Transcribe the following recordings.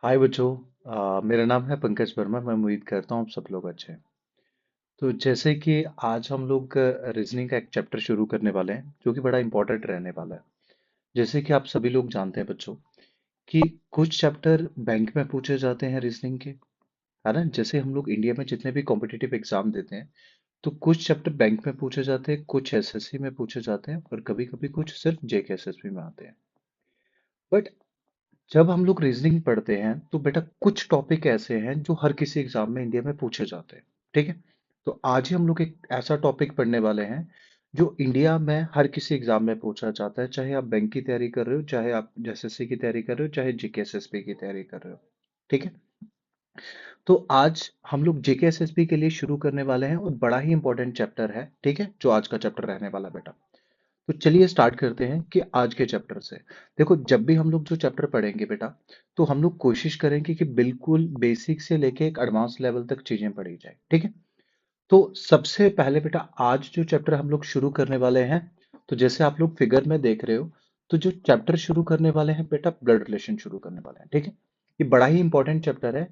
हाय बच्चों। मेरा नाम है पंकज वर्मा। मैं उम्मीद करता हूँ आप सब लोग अच्छे हैं। तो जैसे कि आज हम लोग रीजनिंग का एक चैप्टर शुरू करने वाले हैं जो कि बड़ा इंपॉर्टेंट रहने वाला है। जैसे कि आप सभी लोग जानते हैं बच्चों कि कुछ चैप्टर बैंक में पूछे जाते हैं रीजनिंग के, है ना। जैसे हम लोग इंडिया में जितने भी कॉम्पिटिटिव एग्जाम देते हैं तो कुछ चैप्टर बैंक में पूछे जाते हैं, कुछ एसएससी में पूछे जाते हैं और कभी कभी कुछ सिर्फ जेके एसएसबी में आते हैं। बट जब हम लोग रीजनिंग पढ़ते हैं तो बेटा कुछ टॉपिक ऐसे हैं जो हर किसी एग्जाम में इंडिया में पूछे जाते हैं। ठीक है। तो आज ही हम लोग एक ऐसा टॉपिक पढ़ने वाले हैं जो इंडिया में हर किसी एग्जाम में पूछा जाता है, चाहे आप बैंक की तैयारी कर रहे हो, चाहे आप एसएससी की तैयारी कर रहे हो, चाहे जीके एसएसबी की तैयारी कर रहे हो। ठीक है। तो आज हम लोग जेके एसएसबी के लिए शुरू करने वाले हैं और बड़ा ही इंपॉर्टेंट चैप्टर है, ठीक है, जो आज का चैप्टर रहने वाला बेटा। तो चलिए स्टार्ट करते हैं कि आज के चैप्टर से। देखो, जब भी हम लोग जो चैप्टर पढ़ेंगे बेटा, तो हम लोग कोशिश करेंगे कि बिल्कुल बेसिक से लेके एक एडवांस लेवल तक चीजें पढ़ी जाए। ठीक है। तो सबसे पहले बेटा आज जो चैप्टर हम लोग शुरू करने वाले हैं, तो जैसे आप लोग फिगर में देख रहे हो, तो जो चैप्टर शुरू करने वाले हैं बेटा, ब्लड रिलेशन शुरू करने वाले हैं। ठीक है। ये बड़ा ही इंपॉर्टेंट चैप्टर है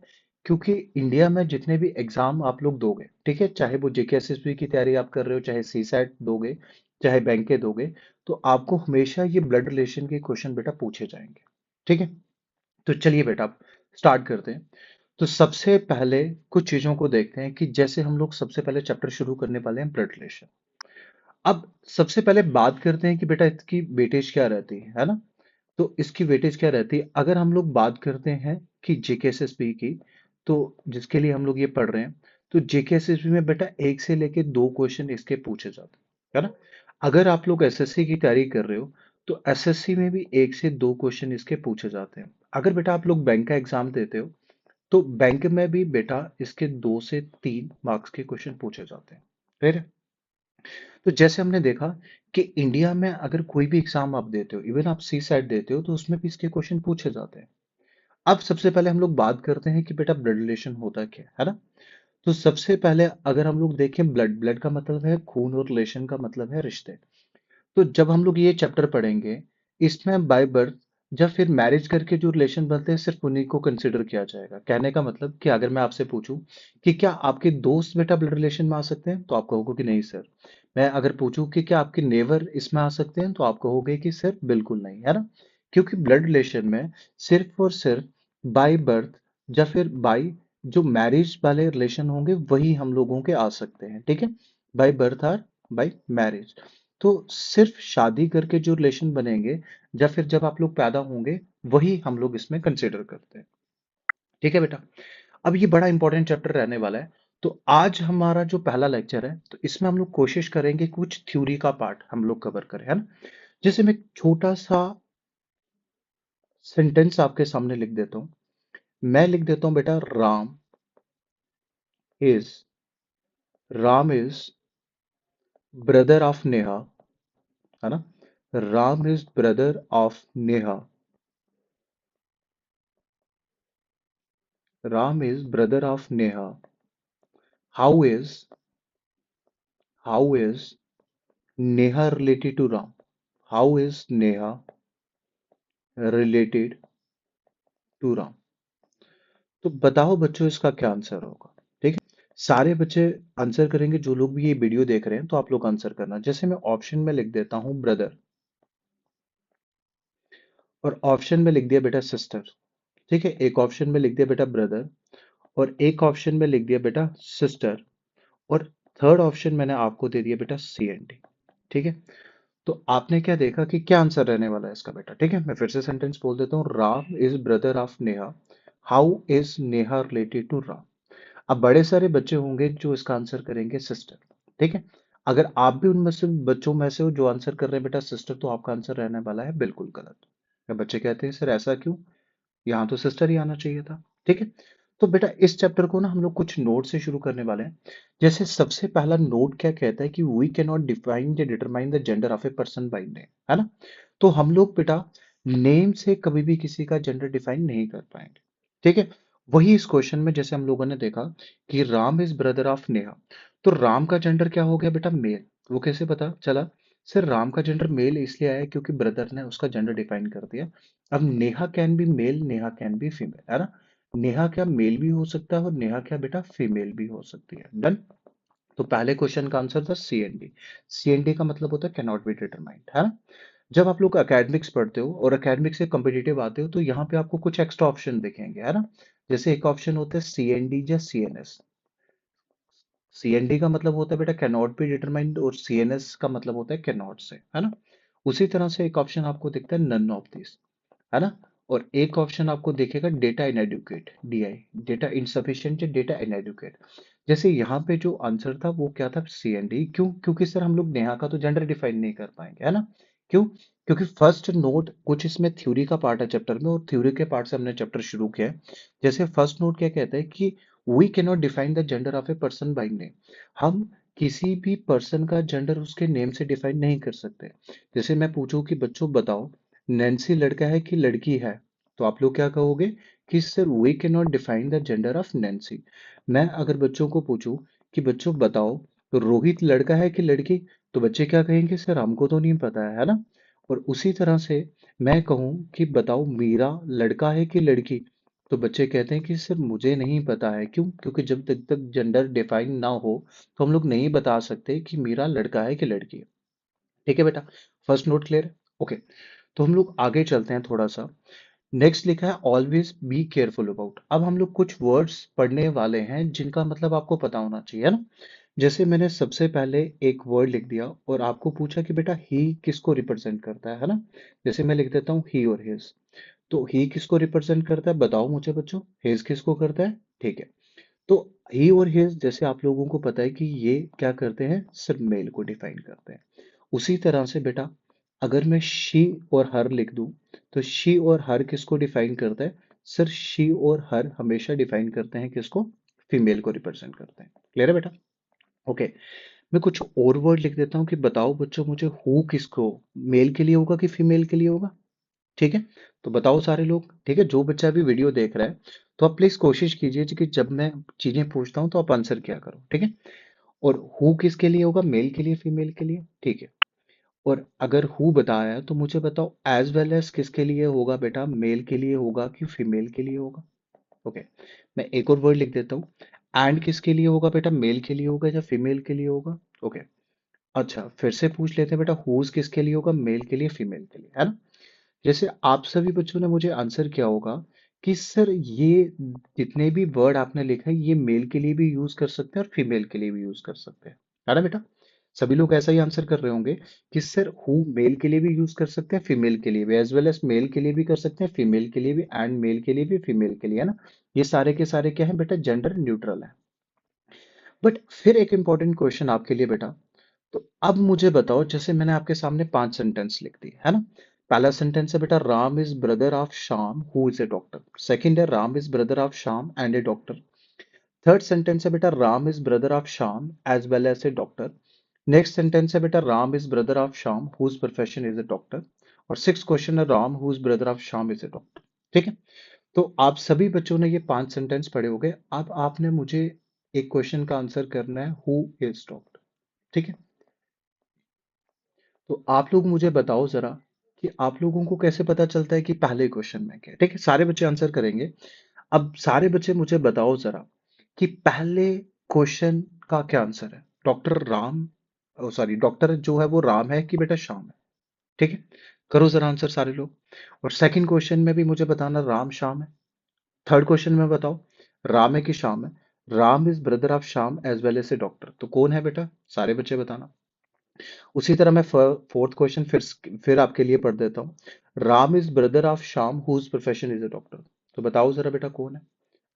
क्योंकि इंडिया में जितने भी एग्जाम आप लोग दोगे, ठीक है, चाहे वो जेके एसएसबी की तैयारी आप कर रहे हो, चाहे सी सैट दोगे, चाहे बैंक के दोगे, तो आपको हमेशा ये ब्लड रिलेशन के क्वेश्चन बेटा पूछे जाएंगे। ठीक है। तो चलिए बेटा स्टार्ट करते हैं। तो सबसे पहले कुछ चीजों को देखते हैं कि जैसे हम लोग सबसे पहले चैप्टर शुरू करने वाले हैं ब्लड रिलेशन। अब सबसे पहले बात करते हैं कि बेटा इसकी वेटेज क्या रहती है ना। तो इसकी वेटेज क्या रहती है अगर हम लोग बात करते हैं कि जेकेएसएसबी की, तो जिसके लिए हम लोग ये पढ़ रहे हैं, तो जेकेएसएसबी में बेटा एक से लेके दो क्वेश्चन इसके पूछे जाते हैं, है ना। अगर आप लोग एसएससी की तैयारी कर रहे हो तो एसएससी में भी एक से दो क्वेश्चन इसके पूछे जाते हैं। अगर बेटा आप लोग बैंक का एग्जाम देते हो तो बैंक में भी बेटा इसके 2 से 3 मार्क्स के क्वेश्चन पूछे जाते हैं। फिर तो जैसे हमने देखा कि इंडिया में अगर कोई भी एग्जाम आप देते हो, इवन आप सी सेट देते हो, तो उसमें भी इसके क्वेश्चन पूछे जाते हैं। अब सबसे पहले हम लोग बात करते हैं कि बेटा ब्लड रिलेशन होता क्या है ना। तो सबसे पहले अगर हम लोग देखें, ब्लड ब्लड का मतलब है खून और रिलेशन का मतलब है रिश्ते। तो जब हम लोग ये चैप्टर पढ़ेंगे, इसमें बाय बर्थ या फिर मैरिज करके जो रिलेशन बनते हैं सिर्फ उन्हीं को कंसिडर किया जाएगा। कहने का मतलब कि अगर मैं आपसे पूछूं कि क्या आपके दोस्त बेटा ब्लड रिलेशन में आ सकते हैं, तो आप कहोगे कि नहीं सर। मैं अगर पूछूं कि क्या आपके नेवर इसमें आ सकते हैं, तो आप कहोगे कि सर बिल्कुल नहीं, है ना। क्योंकि ब्लड रिलेशन में सिर्फ और सिर्फ बाय बर्थ या फिर बाय जो मैरिज वाले रिलेशन होंगे वही हम लोगों के आ सकते हैं। ठीक है। बाय बर्थ और बाय मैरिज। तो सिर्फ शादी करके जो रिलेशन बनेंगे या फिर जब आप लोग पैदा होंगे, वही हम लोग इसमें कंसिडर करते हैं। ठीक है बेटा। अब ये बड़ा इंपॉर्टेंट चैप्टर रहने वाला है। तो आज हमारा जो पहला लेक्चर है, तो इसमें हम लोग कोशिश करेंगे कुछ थ्योरी का पार्ट हम लोग कवर करें, है ना। जैसे मैं एक छोटा सा सेंटेंस आपके सामने लिख देता हूँ। मैं लिख देता हूँ बेटा, is Ram is brother of Neha, है ना। Ram is brother of Neha. Ram is brother of Neha. How is how is Neha related to Ram? How is Neha related to Ram? तो बताओ बच्चों इसका क्या आंसर होगा। ठीक है। सारे बच्चे आंसर करेंगे, जो लोग भी ये वीडियो देख रहे हैं, तो आप लोग आंसर करना। जैसे मैं ऑप्शन में लिख देता हूँ ब्रदर, और ऑप्शन में लिख दिया बेटा सिस्टर। ठीक है। एक ऑप्शन में लिख दिया बेटा ब्रदर, और एक ऑप्शन में लिख दिया बेटा सिस्टर, और थर्ड ऑप्शन मैंने आपको दे दिया बेटा सी एंड डी। ठीक है। तो आपने क्या देखा कि क्या आंसर रहने वाला है इसका बेटा। ठीक है। मैं फिर से सेंटेंस बोल देता हूँ, Ram is brother of Neha. How is Neha related to Ram. अब बड़े सारे बच्चे होंगे जो इसका आंसर करेंगे सिस्टर। ठीक है। अगर आप भी उनमें से बच्चों में से हो जो आंसर कर रहे हैं बेटा सिस्टर, तो आपका आंसर रहने वाला है बिल्कुल गलत। या बच्चे कहते हैं सर ऐसा क्यों, यहाँ तो सिस्टर ही आना चाहिए था। ठीक है। तो बेटा इस चैप्टर को ना हम लोग कुछ नोट से शुरू करने वाले हैं। जैसे सबसे पहला नोट क्या कहता है कि we can not define the determine the gender of a person by name, है ना। तो हम लोग बेटा नेम से कभी भी किसी का जेंडर डिफाइन नहीं कर पाएंगे। ठीक है। वही इस क्वेश्चन में जैसे हम लोगों ने देखा कि Ram is brother of Neha, तो राम का जेंडर क्या हो गया बेटा, मेल। वो कैसे पता चला, सर राम का जेंडर मेल इसलिए आया क्योंकि ब्रदर ने उसका जेंडर डिफाइन कर दिया। अब Neha can be male, Neha can be female, है ना। नेहा क्या मेल भी हो सकता है और नेहा क्या बेटा फीमेल भी हो सकती है। डन। तो पहले क्वेश्चन का आंसर था C N D. C N D का मतलब होता है कैन नॉट बी डिटरमाइंड, है ना। जब आप लोग एकेडमिक्स पढ़ते हो और एकेडमिक्स से कॉम्पिटिटिव आते हो तो यहाँ पे आपको कुछ एक्स्ट्रा ऑप्शन दिखेंगे, है ना। जैसे एक ऑप्शन होता है सी एन डी या सी एन एस। सीएनडी का मतलब होता है बेटा कैन नॉट बी डिटरमाइंड और सीएनएस का मतलब होता है कैन नॉट से, है ना। उसी तरह से एक ऑप्शन आपको दिखता है नन ऑफ दिस, है ना। और एक ऑप्शन आपको दिखेगा data inadequate, DI, data insufficient या डेटा इनएडुकेट। जैसे यहाँ पे जो आंसर था वो क्या था, सीएनडी। क्यों? क्योंकि सर हम लोग नेहा का तो जेंडर डिफाइन नहीं कर पाएंगे, है ना। क्यों? क्योंकि फर्स्ट नोट कुछ इसमें थ्योरी का पार्ट है चैप्टर में और थ्योरी के पार्ट से हमने चैप्टर शुरू किया है। जैसे फर्स्ट नोट क्या कहता है कि we can not define the gender of a person by name. हम किसी भी पर्सन का जेंडर उसके नेम से डिफाइन नहीं कर सकते। जैसे मैं पूछूं कि बच्चों बताओ नैन्सी लड़का है कि लड़की है, तो आप लोग क्या कहोगे कि sir we can not define the gender of Nancy. मैं अगर बच्चों को पूछूं कि बच्चों बताओ रोहित लड़का है कि लड़की, तो बच्चे क्या कहेंगे, सर हमको तो नहीं पता है ना। और उसी तरह से मैं कहूं कि बताओ मीरा लड़का है कि लड़की, तो बच्चे कहते हैं कि सर मुझे नहीं पता है। क्यों? क्योंकि जब तक जेंडर डिफाइन ना हो तो हम लोग नहीं बता सकते कि मीरा लड़का है कि लड़की है। ठीक है बेटा, फर्स्ट नोट क्लियर है। ओके, तो हम लोग आगे चलते हैं थोड़ा सा। नेक्स्ट लिखा है ऑलवेज बी केयरफुल अबाउट। अब हम लोग कुछ वर्ड्स पढ़ने वाले हैं जिनका मतलब आपको पता होना चाहिए, है ना। जैसे मैंने सबसे पहले एक वर्ड लिख दिया और आपको पूछा कि बेटा ही किसको रिप्रेजेंट करता है ना। जैसे मैं लिख देता हूँ ही और हिज। तो ही किसको रिप्रेजेंट करता है बताओ मुझे बच्चों, हिज किसको करता है। ठीक है, तो ही और हिज जैसे आप लोगों को पता है कि ये क्या करते हैं, सिर्फ मेल को डिफाइन करते हैं। उसी तरह से बेटा अगर मैं शी और हर लिख दूं तो शी और हर किसको डिफाइन करता है, सर शी और हर हमेशा डिफाइन करते हैं किसको, फीमेल को रिप्रेजेंट करते हैं। क्लियर है बेटा। ओके, मैं कुछ और वर्ड लिख देता हूँ कि बताओ बच्चों मुझे हु किसको, मेल के लिए होगा कि फीमेल के लिए होगा। ठीक है, तो बताओ सारे लोग। ठीक है, जो बच्चा अभी वीडियो देख रहा है तो आप प्लीज कोशिश कीजिए कि जब मैं चीजें पूछता हूँ तो आप आंसर किया करो। ठीक है, और हु किसके लिए होगा, मेल के लिए फीमेल के लिए। ठीक है, और अगर हु बताया है तो मुझे बताओ एज वेल एज किसके लिए होगा बेटा, मेल के लिए होगा कि फीमेल के लिए होगा। ओके, मैं एक और वर्ड लिख देता हूँ, एंड किसके लिए होगा बेटा, मेल के लिए होगा या फीमेल के लिए होगा। ओके, अच्छा फिर से पूछ लेते हैं बेटा, हुज किसके लिए होगा, मेल के लिए फीमेल के लिए, है ना। जैसे आप सभी बच्चों ने मुझे आंसर किया होगा कि सर ये जितने भी वर्ड आपने लिखा है ये मेल के लिए भी यूज कर सकते हैं और फीमेल के लिए भी यूज कर सकते हैं, है ना बेटा। सभी लोग ऐसा ही आंसर कर रहे होंगे कि सर हु मेल के लिए भी यूज कर सकते हैं, फीमेल के लिए भी, एज वेल एज मेल के लिए भी कर सकते हैं, फीमेल के लिए भी, एंड मेल के लिए भी, फीमेल के लिए, है ना। ये सारे के सारे क्या है बेटा, जेंडर न्यूट्रल है। बट फिर एक इंपॉर्टेंट क्वेश्चन आपके लिए बेटा, तो अब मुझे बताओ, जैसे मैंने आपके सामने 5 सेंटेंस लिख दिए, है ना। पहला सेंटेंस है बेटा Ram is brother of Shyam who is a doctor. Second है Ram is brother of Shyam and a doctor. Third sentence है बेटा Ram is brother of Shyam as well as a doctor. Next sentence है बेटा Ram is brother of Shyam whose profession is a doctor. और six question है Ram whose brother of Shyam is a doctor. ठीक है, तो आप सभी बच्चों ने ये 5 सेंटेंस पढ़े हो गए। अब आपने मुझे एक क्वेश्चन का आंसर करना है, हु इज डॉक्टर। ठीक है, तो आप लोग मुझे बताओ जरा कि आप लोगों को कैसे पता चलता है कि पहले क्वेश्चन में क्या है। ठीक है, सारे बच्चे आंसर करेंगे। अब सारे बच्चे मुझे बताओ जरा कि पहले क्वेश्चन का क्या आंसर है, डॉक्टर राम, सॉरी डॉक्टर जो है वो राम है कि बेटा श्याम है। ठीक है, करो जरा आंसर सारे लोग। और सेकंड क्वेश्चन में भी मुझे बताना राम श्याम है। थर्ड क्वेश्चन में बताओ राम है कि श्याम है। Ram is brother of Shyam as well as a doctor, तो कौन है बेटा, सारे बच्चे बताना। उसी तरह मैं फोर्थ क्वेश्चन फिर आपके लिए पढ़ देता हूँ। Ram is brother of Shyam whose profession is a doctor, तो बताओ जरा बेटा कौन है।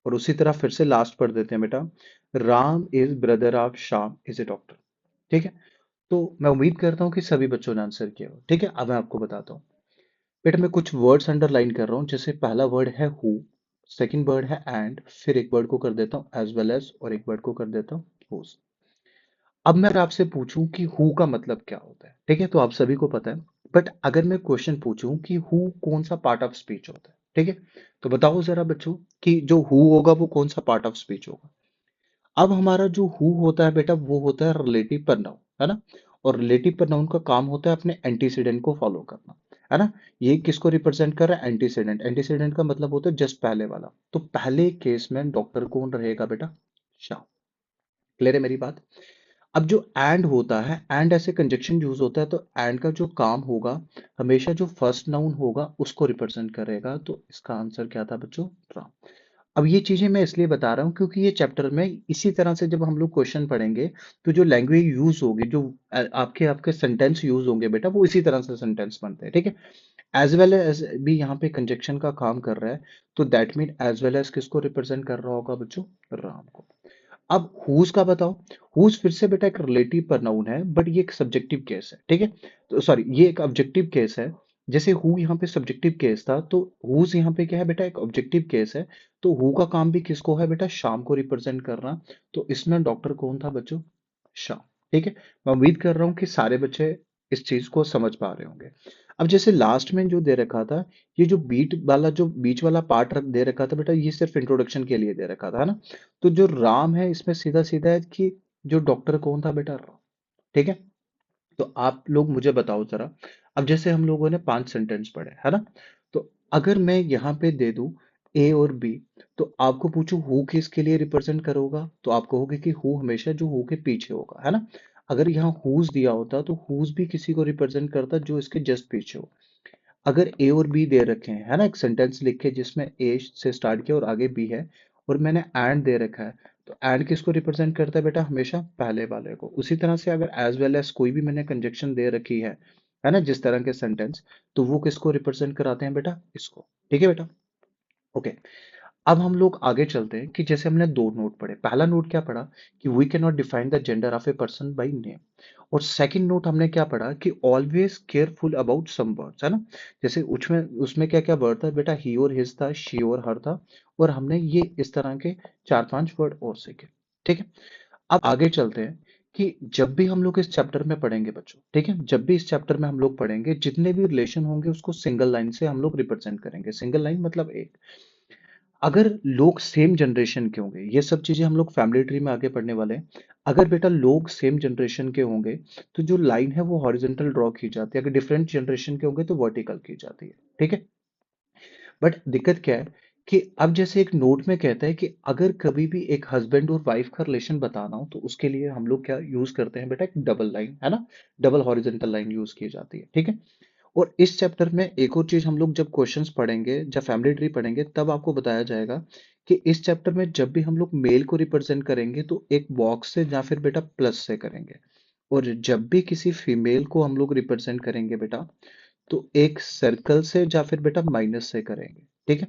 और उसी तरह फिर से लास्ट पढ़ देते हैं बेटा, Ram is brother of Shyam is a doctor. ठीक है, तो मैं उम्मीद करता हूँ कि सभी बच्चों ने आंसर किया हो। ठीक है, अब मैं आपको बताता हूँ बेटा, मैं कुछ वर्ड्स अंडरलाइन कर रहा हूँ। जैसे पहला वर्ड है हु, सेकंड वर्ड है एंड, फिर एक वर्ड को कर देता हूँ एज वेल एज और एक वर्ड को कर देता हूँ हुज। अब मैं आपसे पूछूं कि हु का मतलब क्या होता है, ठीक है, तो आप सभी को पता है। बट अगर मैं क्वेश्चन पूछूं कि हु कौन सा पार्ट ऑफ स्पीच होता है, ठीक है, तो बताओ जरा बच्चों कि जो हु होगा वो कौन सा पार्ट ऑफ स्पीच होगा। अब हमारा जो हु होता है बेटा वो होता है रिलेटिव प्रोनाउन, है ना। और रिलेटिव प्रोनाउन का काम होता है अपने एंटीसीडेंट को फॉलो करना, है ना। ये किसको रिप्रेजेंट कर रहा है? एंटीसीडेंट। एंटीसीडेंट का मतलब होता है जस्ट पहले वाला। तो पहले केस में डॉक्टर कौन रहेगा बेटा? शाह। क्लियर है मेरी बात? अब जो एंड होता है, एंड ऐसे कंजक्शन यूज होता है, तो एंड का जो काम होगा हमेशा जो फर्स्ट नाउन होगा उसको रिप्रेजेंट करेगा। तो इसका आंसर क्या था बच्चों? राम। अब ये चीजें मैं इसलिए बता रहा हूँ क्योंकि ये चैप्टर में इसी तरह से जब हम लोग क्वेश्चन पढ़ेंगे तो जो लैंग्वेज यूज होगी, जो आपके आपके सेंटेंस यूज होंगे बेटा, वो इसी तरह से सेंटेंस बनते हैं, ठीक है। एज वेल एज भी यहाँ पे कंजक्शन का काम कर रहा है, तो that mean as well as किसको रिप्रेजेंट कर रहा होगा बच्चों? राम को। अब हुज का बताओ। हुज फिर से बेटा एक रिलेटिव प्रोनाउन है, बट ये एक सब्जेक्टिव केस है, ठीक है। तो सॉरी, ये एक ऑब्जेक्टिव केस है। जैसे हु यहाँ पे सब्जेक्टिव केस था, तो हुज यहाँ पे क्या है बेटा? एक ऑब्जेक्टिव केस है। तो हु का काम भी किसको है बेटा? शाम को रिप्रेजेंट करना। तो इसमें डॉक्टर कौन था बच्चों? शाम। ठीक है। मैं उम्मीद कर रहा हूँ कि सारे बच्चे इस चीज को समझ पा रहे होंगे। अब जैसे लास्ट में जो दे रखा था, ये जो बीट वाला जो बीच वाला पार्ट रख दे रखा था बेटा, ये सिर्फ इंट्रोडक्शन के लिए दे रखा था, है ना। तो जो राम है इसमें सीधा सीधा है कि जो डॉक्टर कौन था बेटा? राम। ठीक है। तो आप लोग मुझे बताओ जरा। अब जैसे हम लोगों ने 5 सेंटेंस पढ़े, है ना। तो अगर मैं यहाँ पे दे दूं ए और बी, तो आपको पूछूं हु किसके लिए रिप्रेजेंट करोगा, तो आप कहोगे कि हु हमेशा जो हु के पीछे होगा, है ना। अगर यहाँ हुज दिया होता तो हुज भी किसी को रिप्रेजेंट करता जो इसके जस्ट पीछे हो। अगर ए और बी दे रखे हैं, है ना, एक सेंटेंस लिख के जिसमें ए से स्टार्ट किया और आगे बी है, और मैंने एंड दे रखा है, तो एंड किसको रिप्रेजेंट करता है बेटा? हमेशा पहले वाले को। उसी तरह से अगर एज वेल एज कोई भी मैंने कंजक्शन दे रखी है ना, जिस तरह के सेंटेंस, तो वो किसको रिप्रेजेंट कराते हैं बेटा? इसको। ठीक है बेटा। ओके। अब हम लोग आगे चलते हैं कि जैसे हमने 2 नोट पढ़े। पहला नोट क्या पढ़ा? कि we can not define the gender of a person by name. और सेकंड नोट हमने क्या पढ़ा? कि always careful about some words, है ना। जैसे उसमें उसमें क्या क्या वर्ड था बेटा? ही और हिज था, शी और हर था, और हमने ये इस तरह के 4-5 वर्ड और सीखे। ठीक है। अब आगे चलते हैं कि जब भी हम लोग इस चैप्टर में पढ़ेंगे बच्चों, ठीक है, जब भी इस चैप्टर में हम लोग पढ़ेंगे, जितने भी रिलेशन होंगे उसको सिंगल लाइन से हम लोग रिप्रेजेंट करेंगे। सिंगल लाइन मतलब एक। अगर लोग सेम जनरेशन के होंगे, ये सब चीजें हम लोग फैमिली ट्री में आगे पढ़ने वाले हैं। अगर बेटा लोग सेम जनरेशन के होंगे, तो जो लाइन है वो हॉरिजॉन्टल ड्रॉ की जाती है। अगर डिफरेंट जनरेशन के होंगे तो वर्टिकल की जाती है। ठीक है। बट दिक्कत क्या है कि अब जैसे एक नोट में कहता है कि अगर कभी भी एक हस्बैंड और वाइफ का रिलेशन बताना हो, तो उसके लिए हम लोग क्या यूज करते हैं बेटा? एक डबल लाइन, है ना। डबल हॉरिजॉन्टल लाइन यूज की जाती है। ठीक है। और इस चैप्टर में एक और चीज हम लोग जब क्वेश्चंस पढ़ेंगे, जब फैमिली ट्री पढ़ेंगे, तब आपको बताया जाएगा कि इस चैप्टर में जब भी हम लोग मेल को रिप्रेजेंट करेंगे तो एक बॉक्स से या फिर बेटा प्लस से करेंगे, और जब भी किसी फीमेल को हम लोग रिप्रेजेंट करेंगे बेटा, तो एक सर्कल से या फिर बेटा माइनस से करेंगे। ठीक है।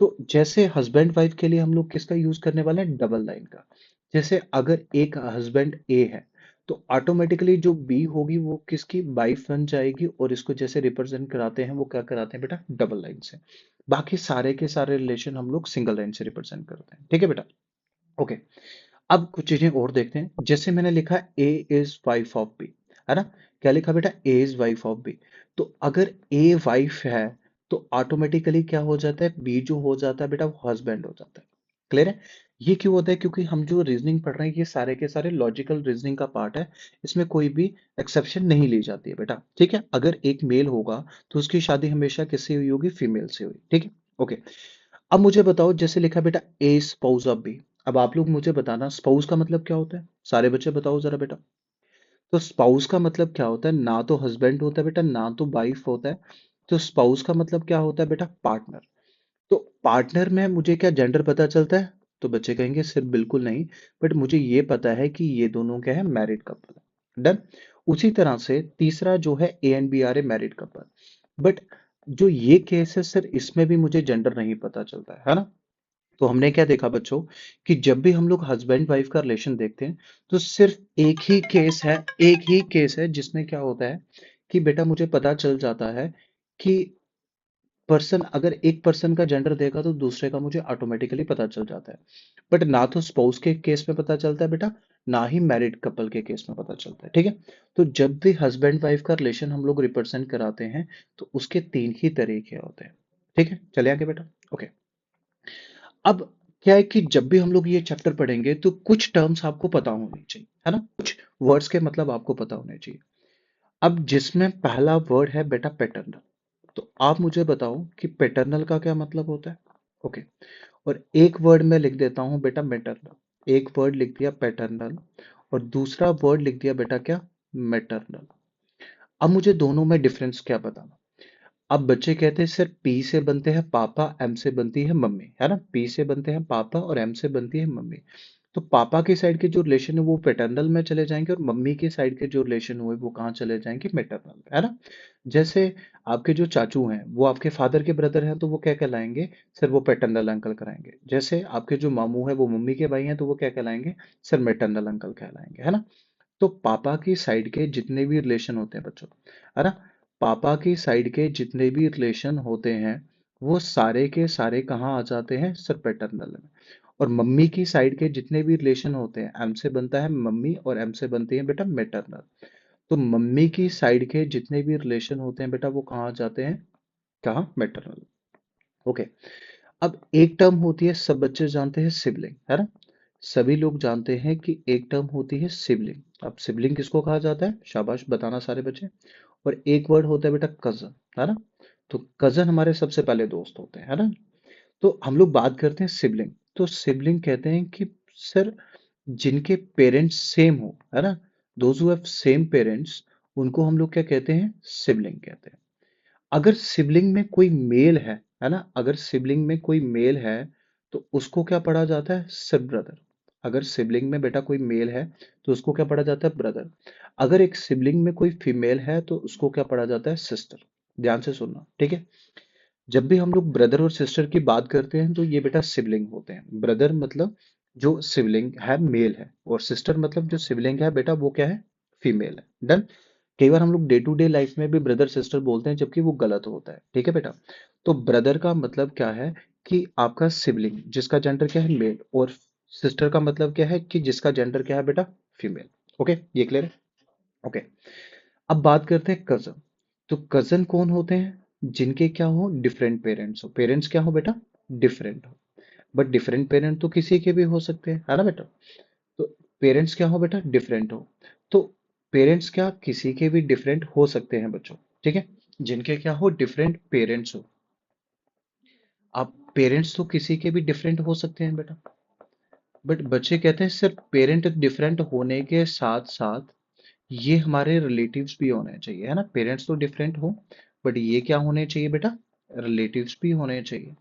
तो जैसे हस्बैंड वाइफ के लिए हम लोग किसका यूज करने वाले हैं? डबल लाइन का। जैसे अगर एक हस्बैंड ए है, तो ऑटोमेटिकली जो बी होगी वो किसकी? वाइफ बन जाएगी, और इसको जैसे रिप्रेजेंट कराते हैं वो क्या कराते हैं बेटा? डबल लाइन से। बाकी सारे के सारे रिलेशन हम लोग सिंगल लाइन से रिप्रेजेंट करते हैं। ठीक है बेटा। ओके। अब कुछ चीजें और देखते हैं। जैसे मैंने लिखा ए इज वाइफ ऑफ बी, है ना। क्या लिखा बेटा? ए इज वाइफ ऑफ बी। तो अगर ए वाइफ है, तो ऑटोमेटिकली क्या हो जाता है? बी जो हो जाता है बेटा वो हस्बैंड हो जाता है। क्लियर है? ये क्यों होता है? क्योंकि हम जो रीजनिंग पढ़ रहे हैं ये सारे के सारे लॉजिकल रीजनिंग का पार्ट है। इसमें कोई भी एक्सेप्शन नहीं ली जाती है बेटा। ठीक है। अगर एक मेल होगा तो उसकी शादी हमेशा किससे हुई होगी? फीमेल से हुई। ठीक है। ओके। अब मुझे बताओ, जैसे लिखा बेटा ए स्पाउस ऑफ बी। अब आप लोग मुझे बताना स्पाउस का मतलब क्या होता है? सारे बच्चे बताओ जरा बेटा। तो स्पाउस का मतलब क्या होता है? ना तो हस्बैंड होता है बेटा, ना तो वाइफ होता है। तो स्पाउस का मतलब क्या होता है बेटा? पार्टनर। तो पार्टनर में मुझे क्या जेंडर पता चलता है? तो बच्चे कहेंगे सिर्फ बिल्कुल नहीं, बट मुझे ये पता है कि ये दोनों क्या है? मैरिड कपल है। डन। उसी तरह से तीसरा जो है A and B are a married couple. But जो ये केस है सर, इसमें भी मुझे जेंडर नहीं पता चलता है ना। तो हमने क्या देखा बच्चों, कि जब भी हम लोग हस्बैंड वाइफ का रिलेशन देखते हैं, तो सिर्फ एक ही केस है, एक ही केस है जिसमें क्या होता है कि बेटा मुझे पता चल जाता है कि पर्सन, अगर एक पर्सन का जेंडर देगा तो दूसरे का मुझे ऑटोमेटिकली पता चल जाता है। बट ना तो स्पाउस के केस में पता चलता है बेटा, ना ही मैरिड कपल के केस में पता चलता है। ठीक है। तो जब भी हस्बैंड वाइफ का रिलेशन हम लोग रिप्रेजेंट कराते हैं, तो उसके 3 ही तरीके होते हैं। ठीक है। चले आगे बेटा। ओके। अब क्या है कि जब भी हम लोग ये चैप्टर पढ़ेंगे तो कुछ टर्म्स आपको पता होने चाहिए, है ना, कुछ वर्ड्स के मतलब आपको पता होने चाहिए। अब जिसमें पहला वर्ड है बेटा पैटर्नल, तो आप मुझे बताओ कि पैटर्नल का क्या मतलब होता है। ओके, और एक वर्ड में लिख देता हूँ बेटा मैटरनल, एक वर्ड लिख दिया पैटर्नल और दूसरा वर्ड लिख दिया बेटा क्या, मैटरनल। अब मुझे दोनों में डिफरेंस क्या बताना। अब बच्चे कहते हैं सर पी से बनते हैं पापा, एम से बनती है मम्मी, है ना, पी से बनते हैं पापा और एम से बनती है मम्मी। तो पापा की साइड के जो रिलेशन है वो पैटर्नल में चले जाएंगे और मम्मी की साइड के जो रिलेशन हुए वो कहाँ चले जाएंगे, मैटरनल में, है ना। जैसे आपके जो चाचू हैं वो आपके फादर के ब्रदर हैं तो वो क्या कहलाएंगे, सर वो पैटर्नल अंकल कराएंगे। जैसे आपके जो मामू हैं वो मम्मी के भाई हैं तो वो क्या कहलाएंगे, सर मैटरनल अंकल कहलाएंगे, है ना। तो पापा की साइड के जितने भी रिलेशन होते हैं बच्चों, है ना, पापा की साइड के जितने भी रिलेशन होते हैं वो सारे के सारे कहाँ आ जाते हैं, सर पैटर्नल में। और मम्मी की साइड के जितने भी रिलेशन होते हैं, एम से बनता है मम्मी और एम से बनती है बेटा मैटरनल। तो मम्मी की साइड के जितने भी रिलेशन होते हैं बेटा वो कहाँ आ जाते हैं, कहाँ, मैटरनल। ओके, अब एक टर्म होती है, सब बच्चे जानते हैं, सिबलिंग, है ना। सभी लोग जानते हैं कि एक टर्म होती है सिबलिंग। अब सिबलिंग किसको कहा जाता है, शाबाश बताना सारे बच्चे। और एक वर्ड होता है बेटा कजन, है ना। तो कजन हमारे सबसे पहले दोस्त होते हैं, है ना। तो हम लोग बात करते हैं सिबलिंग, तो सिबलिंग कहते हैं कि सर जिनके पेरेंट्स सेम हो, है ना, those who have same parents, उनको हम लोग क्या कहते हैं, सिबलिंग कहते हैं। अगर सिबलिंग में कोई मेल है ना, अगर सिबलिंग में कोई मेल है तो उसको क्या पढ़ा जाता है, सब ब्रदर। अगर सिबलिंग में बेटा कोई मेल है तो उसको क्या पढ़ा जाता है, ब्रदर। अगर एक सिबलिंग में कोई फीमेल है तो उसको क्या पढ़ा जाता है, सिस्टर। ध्यान से सुनना, ठीक है। जब भी हम लोग ब्रदर और सिस्टर की बात करते हैं तो ये बेटा सिबलिंग होते हैं। ब्रदर मतलब जो सिबलिंग है मेल है, और सिस्टर मतलब जो सिबलिंग है बेटा वो क्या है, फीमेल है। डन। कई बार हम लोग डे टू डे लाइफ में भी ब्रदर सिस्टर बोलते हैं जबकि वो गलत होता है, ठीक है बेटा। तो ब्रदर का मतलब क्या है कि आपका सिबलिंग जिसका जेंडर क्या है, मेल, और सिस्टर का मतलब क्या है कि जिसका जेंडर क्या है बेटा, फीमेल। ओके, ये क्लियर है। ओके, अब बात करते हैं कजन। तो कजन कौन होते हैं, जिनके क्या हो, डिफरेंट पेरेंट्स हो। पेरेंट्स क्या हो बेटा, डिफरेंट हो। बट डिफरेंट पेरेंट तो किसी के भी हो सकते हैं, है ना बेटा। तो पेरेंट्स क्या हो बेटा, डिफरेंट हो। तो पेरेंट्स क्या किसी के भी डिफरेंट हो सकते हैं बच्चों, ठीक है, जिनके क्या हो, डिफरेंट पेरेंट्स हो। अब पेरेंट्स तो किसी के भी डिफरेंट हो सकते हैं बेटा, बट बच्चे कहते हैं सिर्फ पेरेंट डिफरेंट होने के साथ साथ ये हमारे रिलेटिव्स भी होने चाहिए, है ना। पेरेंट्स तो डिफरेंट हो बट ये क्या होने चाहिए बेटा, रिलेटिव्स भी होने चाहिए।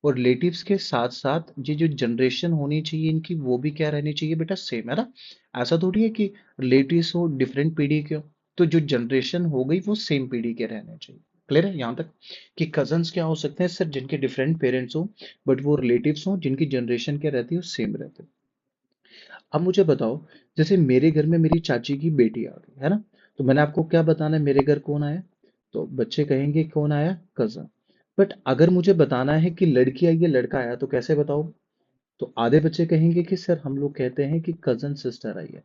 और रिलेटिव्स के साथ साथ ये जो जनरेशन होनी चाहिए इनकी वो भी क्या रहनी चाहिए बेटा, सेम, है ना। ऐसा थोड़ी है कि रिलेटिव्स हो डिफरेंट पीढ़ी के हो, तो जो जनरेशन हो गई वो सेम पीढ़ी के रहने चाहिए। क्लियर है यहाँ तक, कि कजन्स क्या हो सकते हैं सर, जिनके डिफरेंट पेरेंट्स हो बट वो रिलेटिव्स हो जिनकी जनरेशन क्या रहती है, सेम रहती है। अब मुझे बताओ, जैसे मेरे घर में मेरी चाची की बेटी आ गई, है ना, तो मैंने आपको क्या बताना है, मेरे घर कौन आया, तो बच्चे कहेंगे कौन आया, कजन। बट अगर मुझे बताना है कि लड़की आई है लड़का आया तो कैसे बताओ, तो आधे बच्चे कहेंगे कि सर हम लोग कहते हैं कि कजन सिस्टर आई है।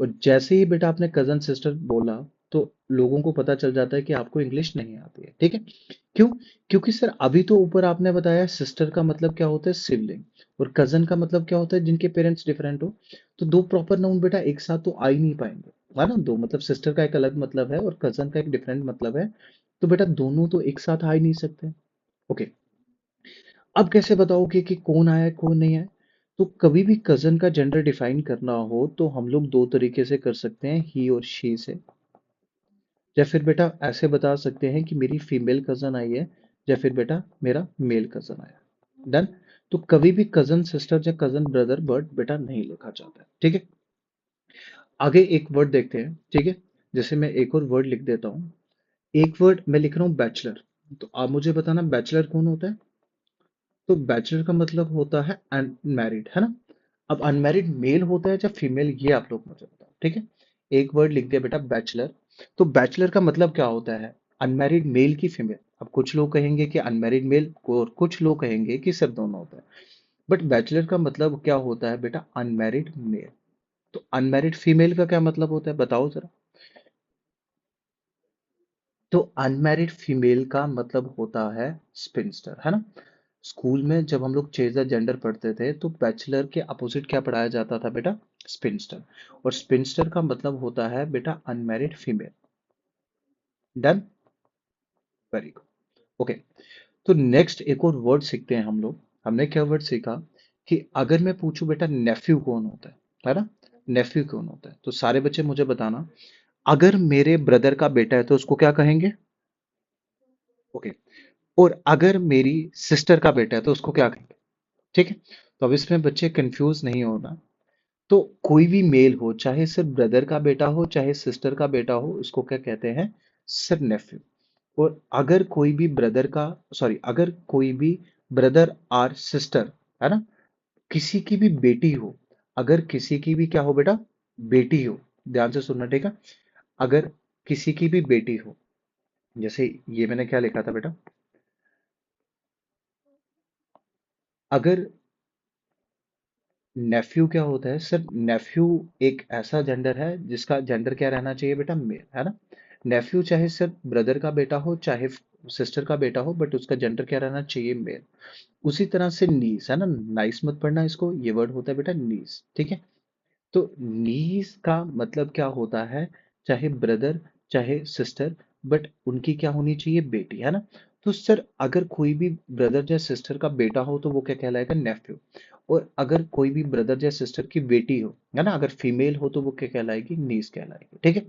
और जैसे ही बेटा आपने कजन सिस्टर बोला तो लोगों को पता चल जाता है कि आपको इंग्लिश नहीं आती है, ठीक है। क्यों, क्योंकि सर अभी तो ऊपर आपने बताया सिस्टर का मतलब क्या होता है, सिबलिंग, और कजन का मतलब क्या होता है, जिनके पेरेंट्स डिफरेंट हो। तो दो प्रॉपर नाउन बेटा एक साथ तो आ ही नहीं पाएंगे, है ना। दो मतलब सिस्टर का एक अलग मतलब है और कजन का एक डिफरेंट मतलब है, तो बेटा दोनों तो एक साथ आ ही नहीं सकते। ओके, अब कैसे बताओगे कि कौन आया है कौन नहीं आया। तो कभी भी कजन का जेंडर डिफाइन करना हो तो हम लोग दो तरीके से कर सकते हैं, ही और शी से। या फिर बेटा ऐसे बता सकते हैं कि मेरी फीमेल कजन आई है, या फिर बेटा मेरा मेल कजन आया। डन। तो कभी भी कजन सिस्टर या कजन ब्रदर वर्ड बेटा नहीं लिखा जाता है, ठीक है। आगे एक वर्ड देखते हैं, ठीक है। जैसे मैं एक और वर्ड लिख देता हूँ, एक वर्ड मैं लिख रहा हूँ बैचलर। तो आप मुझे बताना बैचलर कौन होता है। तो बैचलर का मतलब होता है अनमैरिड, है ना। अब अनमैरिड मेल होता है या फीमेल, ये आप लोग मुझे बताओ, ठीक है। एक वर्ड लिख दिया बेटा बैचलर। तो बैचलर का मतलब क्या होता है, अनमैरिड मेल की फीमेल। अब कुछ लोग कहेंगे कि अनमैरिड मेल और कुछ लोग कहेंगे कि सिर्फ दोनों होता है। बट बैचलर का मतलब क्या होता है बेटा, अनमैरिड मेल। तो अनमैरिड फीमेल का क्या मतलब होता है बताओ जरा। तो अनमैरिड फीमेल का मतलब होता है स्पिंस्टर, है ना। स्कूल में जब हम लोग चेज द जेंडर पढ़ते थे तो बैचलर के अपोजिट क्या पढ़ाया जाता था बेटा? स्पिंस्टर। और स्पिंस्टर का मतलब होता है बेटा unmarried female. Done. Very good. Okay. तो नेक्स्ट एक और वर्ड सीखते हैं हम लोग। हमने क्या वर्ड सीखा कि अगर मैं पूछूं बेटा नेफ्यू कौन होता है ना? नेफ्यू कौन होता है? तो सारे बच्चे मुझे बताना। अगर मेरे ब्रदर का बेटा है तो उसको क्या कहेंगे? ओके। और अगर मेरी सिस्टर का बेटा है तो उसको क्या कहेंगे? ठीक है। तो अब इसमें बच्चे कंफ्यूज नहीं होना। तो कोई भी मेल हो, चाहे सिर्फ ब्रदर का बेटा हो चाहे सिस्टर का बेटा हो, उसको क्या कहते हैं? सर नेफ्यू। और अगर कोई भी ब्रदर का, सॉरी, अगर कोई भी ब्रदर और सिस्टर, है ना, किसी की भी बेटी हो, अगर किसी की भी क्या हो बेटा? बेटी हो। ध्यान से सुनना, ठीक है? अगर किसी की भी बेटी हो, जैसे ये मैंने क्या लिखा था बेटा? अगर नेफ्यू क्या होता है सर? नेफ्यू एक ऐसा जेंडर है जिसका जेंडर क्या रहना चाहिए बेटा? मेल, है ना? नेफ्यू चाहे सर ब्रदर का बेटा हो चाहे सिस्टर का बेटा हो, बट उसका जेंडर क्या रहना चाहिए? मेल। उसी तरह से नीस, है ना, नाइस मत पढ़ना इसको, ये वर्ड होता है बेटा नीस, ठीक है? तो नीस का मतलब क्या होता है? चाहे ब्रदर चाहे सिस्टर, बट उनकी क्या होनी चाहिए? बेटी, है ना? तो सर अगर कोई भी ब्रदर या सिस्टर का बेटा हो तो वो क्या कहलाएगा? नेफ्यू। और अगर कोई भी ब्रदर या सिस्टर की बेटी हो, है ना, अगर फीमेल हो तो वो क्या कहलाएगी? नीस कहलाएगी, ठीक है?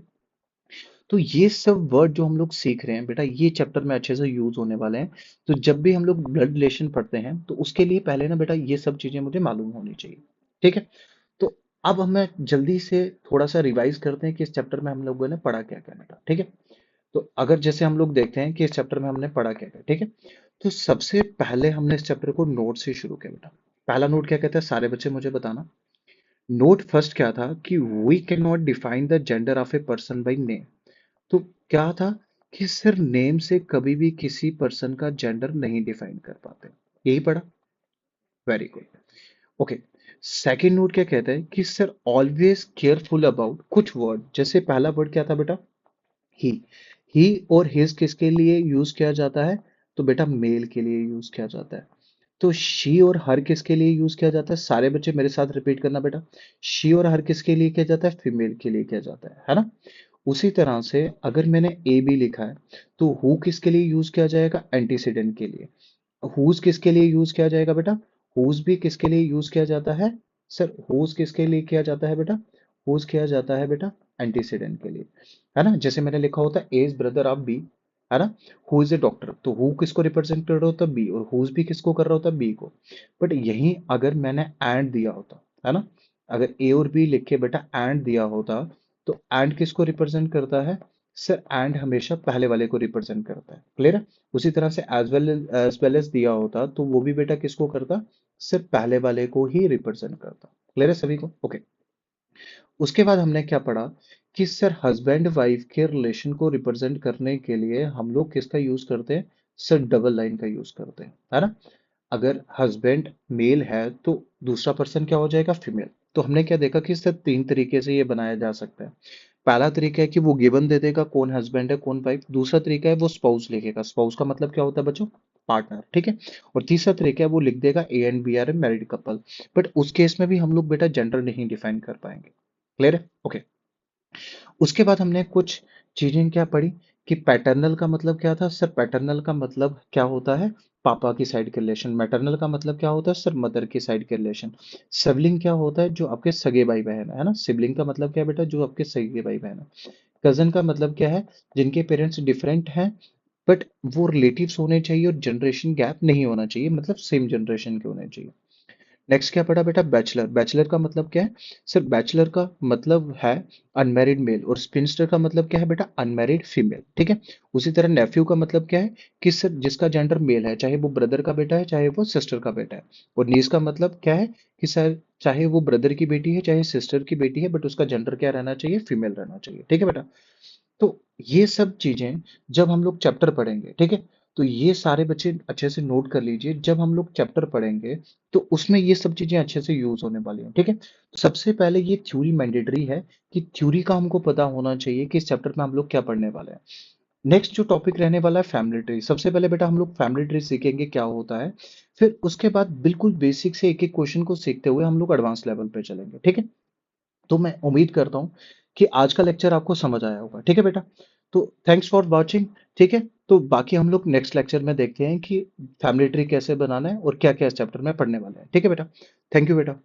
तो ये सब वर्ड जो हम लोग सीख रहे हैं बेटा, ये चैप्टर में अच्छे से यूज होने वाले हैं। तो जब भी हम लोग ब्लड रिलेशन पढ़ते हैं तो उसके लिए पहले ना बेटा ये सब चीजें मुझे मालूम होनी चाहिए, ठीक है? तो अब हमें जल्दी से थोड़ा सा रिवाइज करते हैं कि इस चैप्टर में हम लोगों ने पढ़ा क्या क्या बेटा, ठीक है? तो अगर जैसे हम लोग देखते हैं कि इस चैप्टर में हमने पढ़ा क्या क्या, ठीक है? तो सबसे पहले हमने इस चैप्टर को नोट से शुरू किया बेटा। पहला नोट क्या कहता है? सारे बच्चे मुझे बताना। नोट फर्स्ट क्या था कि we can not define the gender of a person by name. तो क्या था कि सिर्फ नेम से कभी भी किसी पर्सन का जेंडर नहीं डिफाइन कर पाते। यही पढ़ा? Very good. Okay. Second note क्या कहता है कि सर ऑलवेज केयरफुल अबाउट कुछ वर्ड। जैसे पहला वर्ड क्या था बेटा? ही। ही और हिज किसके लिए यूज किया जाता है? तो बेटा मेल के लिए यूज किया जाता है। तो शी और हर किसके लिए यूज किया जाता है? सारे बच्चे मेरे साथ रिपीट करना बेटा। शी और हर किसके लिए किया जाता है? फीमेल के लिए किया जाता है ना? उसी तरह से अगर मैंने ए बी लिखा है तो हु किसके लिए यूज किया जाएगा? एंटीसीडेंट के लिए। हुज किसके लिए यूज किया जाएगा बेटा? हुज भी किसके लिए यूज किया जाता है? सर हुज किसके लिए किया जाता है बेटा? हुज किया जाता है बेटा एंटीसीडेंट के लिए, है ना? जैसे मैंने लिखा होता है एज ब्रदर ऑफ बी, है ना? हु इज ए डॉक्टर, तो हु किसको रिप्रेजेंट कर रहा होता है? बी। और हुज भी किसको कर रहा होता है? बी को। बट यहीं अगर मैंने एंड दिया होता, है ना, अगर ए और बी लिख के बेटा एंड दिया होता, तो एंड किसको रिप्रेजेंट करता है? सर एंड हमेशा पहले वाले को रिप्रेजेंट करता है, क्लियर है? उसी तरह से एज वेल एज दिया होता तो वो भी बेटा किसको करता? सिर्फ पहले वाले को ही रिप्रेजेंट करता। क्लियर है सभी को? ओके। उसके बाद हमने क्या पढ़ा कि सर हस्बैंड वाइफ के रिलेशन को रिप्रेजेंट करने के लिए हम लोग किसका यूज करते हैं? सर डबल लाइन का यूज करते हैं, है ना? अगर हस्बैंड मेल है तो दूसरा पर्सन क्या हो जाएगा? फीमेल। तो हमने क्या देखा कि सर तीन तरीके से ये बनाया जा सकता है। पहला तरीका है कि वो गिवन दे देगा कौन हस्बैंड है कौन वाइफ। दूसरा तरीका है वो स्पाउस लिखेगा। स्पाउस का मतलब क्या होता है बच्चों? पार्टनर, ठीक है? और तीसरा तरीका है वो लिख देगा A and B are a married couple. But उस केस में भी हम लोग बेटा जेंडर नहीं डिफाइन कर पाएंगे। क्लियर है? ओके। उसके बाद हमने कुछ चीजें क्या पढ़ी कि पैटर्नल का मतलब क्या था? सर पैटर्नल का मतलब क्या होता है? पापा की साइड के रिलेशन। मैटरनल का मतलब क्या होता है? सर मदर की साइड के रिलेशन। सिबलिंग क्या होता है? जो आपके सगे भाई बहन है ना? सिबलिंग का मतलब क्या है बेटा? जो आपके सगे भाई बहन है। कजन का मतलब क्या है? जिनके पेरेंट्स डिफरेंट हैं, बट वो रिलेटिव्स होने चाहिए और जनरेशन गैप नहीं होना चाहिए, मतलब सेम जनरेशन के होने चाहिए। नेक्स्ट क्या पढ़ा बेटा? बैचलर। बैचलर का मतलब क्या है? सर बैचलर का मतलब है अनमैरिड मेल। और स्पिंस्टर का मतलब क्या है बेटा? अनमैरिड फीमेल, ठीक है? उसी तरह नेफ्यू का मतलब क्या है? कि सर जिसका जेंडर मेल है, चाहे वो ब्रदर का बेटा है चाहे वो सिस्टर का बेटा है। और नीस का मतलब क्या है? कि सर चाहे वो ब्रदर की बेटी है चाहे सिस्टर की बेटी है, बट उसका जेंडर क्या रहना चाहिए? फीमेल रहना चाहिए, ठीक है बेटा? तो ये सब चीजें जब हम लोग चैप्टर पढ़ेंगे, ठीक है, तो ये सारे बच्चे अच्छे से नोट कर लीजिए। जब हम लोग चैप्टर पढ़ेंगे तो उसमें ये सब चीजें अच्छे से यूज होने वाली हैं, ठीक है? तो सबसे पहले ये थ्योरी मैंडेटरी है कि थ्योरी का हमको पता होना चाहिए कि इस चैप्टर में हम लोग क्या पढ़ने वाले हैं। नेक्स्ट जो टॉपिक रहने वाला है फैमिली ट्री। सबसे पहले बेटा हम लोग फैमिली ट्री सीखेंगे क्या होता है, फिर उसके बाद बिल्कुल बेसिक से एक एक क्वेश्चन को सीखते हुए हम लोग एडवांस लेवल पे चलेंगे, ठीक है। तो मैं उम्मीद करता हूँ कि आज का लेक्चर आपको समझ आया होगा, ठीक है बेटा। तो थैंक्स फॉर वॉचिंग, ठीक है। तो बाकी हम लोग नेक्स्ट लेक्चर में देखते हैं कि फैमिली ट्री कैसे बनाना है और क्या क्या इस चैप्टर में पढ़ने वाले हैं, ठीक है बेटा। थैंक यू बेटा।